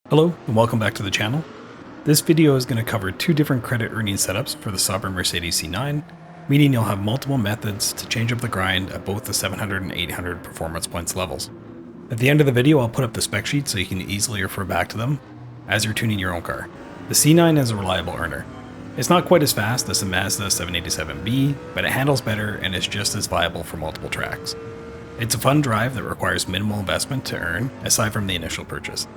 Hello and welcome back to the channel. This video is going to cover two different credit earning setups for the Sauber Mercedes C9, meaning you'll have multiple methods to change up the grind at both the 700 and 800 performance points levels. At the end of the video I'll put up the spec sheet so you can easily refer back to them as you're tuning your own car. The C9 is a reliable earner. It's not quite as fast as the Mazda 787B, but it handles better and is just as viable for multiple tracks. It's a fun drive that requires minimal investment to earn, aside from the initial purchase.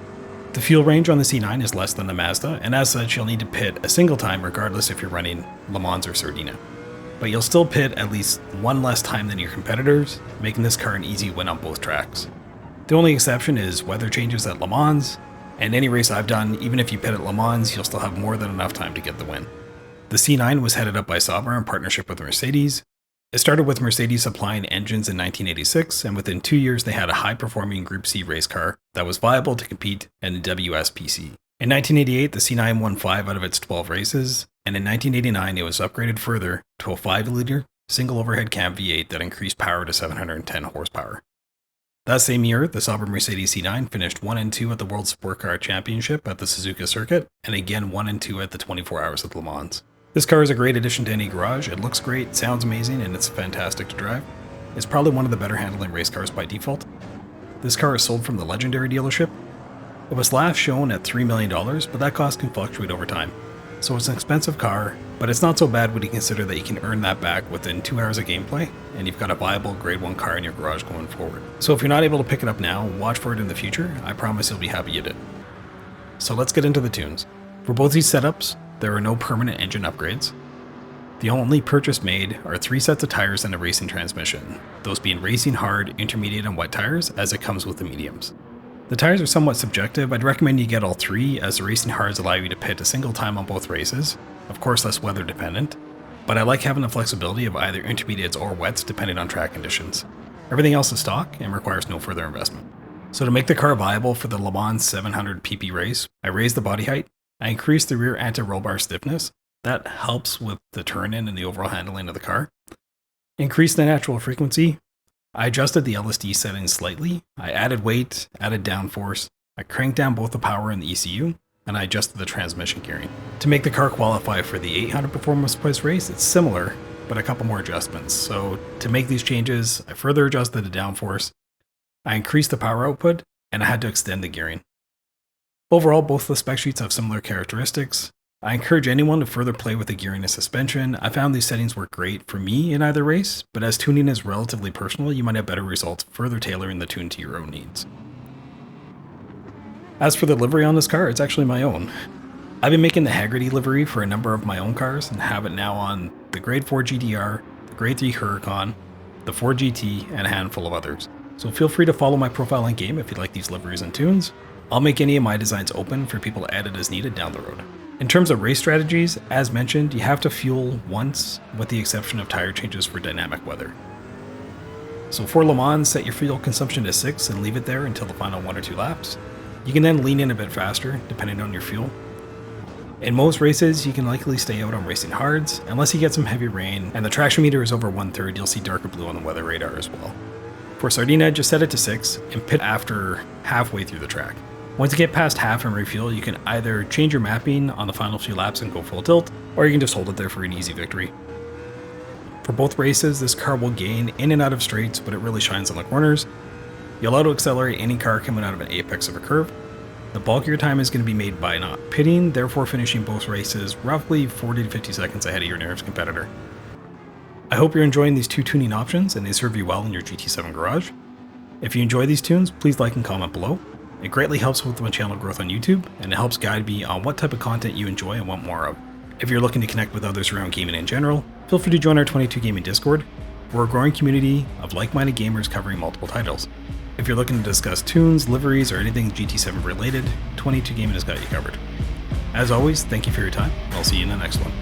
The fuel range on the C9 is less than the Mazda, and as such you'll need to pit a single time regardless if you're running Le Mans or Sardegna. But you'll still pit at least one less time than your competitors, making this car an easy win on both tracks. The only exception is weather changes at Le Mans, and any race I've done, even if you pit at Le Mans, you'll still have more than enough time to get the win. The C9 was headed up by Sauber in partnership with Mercedes. It started with Mercedes supplying engines in 1986, and within 2 years they had a high-performing Group C race car that was viable to compete in the WSPC. In 1988, the C9 won 5 out of its 12 races, and in 1989 it was upgraded further to a 5-liter single overhead cam V8 that increased power to 710 horsepower. That same year, the Sauber Mercedes C9 finished 1 and 2 at the World Sport Car Championship at the Suzuka circuit, and again 1 and 2 at the 24 Hours at Le Mans. This car is a great addition to any garage. It looks great, sounds amazing, and it's fantastic to drive. It's probably one of the better handling race cars by default. This car is sold from the Legendary dealership. It was last shown at $3 million, but that cost can fluctuate over time. So it's an expensive car, but it's not so bad when you consider that you can earn that back within 2 hours of gameplay, and you've got a viable grade 1 car in your garage going forward. So if you're not able to pick it up now, watch for it in the future. I promise you'll be happy you did. So let's get into the tunes. For both these setups, there are no permanent engine upgrades. The only purchase made are 3 sets of tires and a racing transmission, those being racing hard, intermediate, and wet tires, as it comes with the mediums. The tires are somewhat subjective. I'd recommend you get all 3, as the racing hards allow you to pit a single time on both races. Of course that's weather dependent, but I like having the flexibility of either intermediates or wets depending on track conditions. Everything else is stock and requires no further investment. So to make the car viable for the Le Mans 700PP race, I raised the body height. I increased the rear anti-roll bar stiffness. That helps with the turn-in and the overall handling of the car. Increased the natural frequency. I adjusted the LSD settings slightly. I added weight, added downforce. I cranked down both the power and the ECU, and I adjusted the transmission gearing. To make the car qualify for the 800 performance points race, it's similar, but a couple more adjustments. So to make these changes, I further adjusted the downforce. I increased the power output, and I had to extend the gearing. Overall, both the spec sheets have similar characteristics. I encourage anyone to further play with the gearing and suspension. I found these settings work great for me in either race, but as tuning is relatively personal, you might have better results further tailoring the tune to your own needs. As for the livery on this car, it's actually my own. I've been making the Haggerty livery for a number of my own cars and have it now on the Grade 4 GTR, the Grade 3 Huracan, the Ford GT, and a handful of others. So feel free to follow my profile in game if you like these liveries and tunes. I'll make any of my designs open for people to edit as needed down the road. In terms of race strategies, as mentioned, you have to fuel once, with the exception of tire changes for dynamic weather. So for Le Mans, set your fuel consumption to 6 and leave it there until the final 1 or 2 laps. You can then lean in a bit faster, depending on your fuel. In most races, you can likely stay out on racing hards, unless you get some heavy rain, and the traction meter is over 1/3, you'll see darker blue on the weather radar as well. For Sardegna, just set it to 6 and pit after halfway through the track. Once you get past half and refuel, you can either change your mapping on the final few laps and go full tilt, or you can just hold it there for an easy victory. For both races, this car will gain in and out of straights, but it really shines on the corners. You'll auto-accelerate any car coming out of an apex of a curve. The bulk of your time is going to be made by not pitting, therefore finishing both races roughly 40 to 50 seconds ahead of your nearest competitor. I hope you're enjoying these 2 tuning options and they serve you well in your GT7 garage. If you enjoy these tunes, please like and comment below. It greatly helps with my channel growth on YouTube, and it helps guide me on what type of content you enjoy and want more of. If you're looking to connect with others around gaming in general, feel free to join our 22 Gaming Discord. We're a growing community of like-minded gamers covering multiple titles. If you're looking to discuss tunes, liveries, or anything GT7 related, 22 Gaming has got you covered. As always, thank you for your time, and I'll see you in the next one.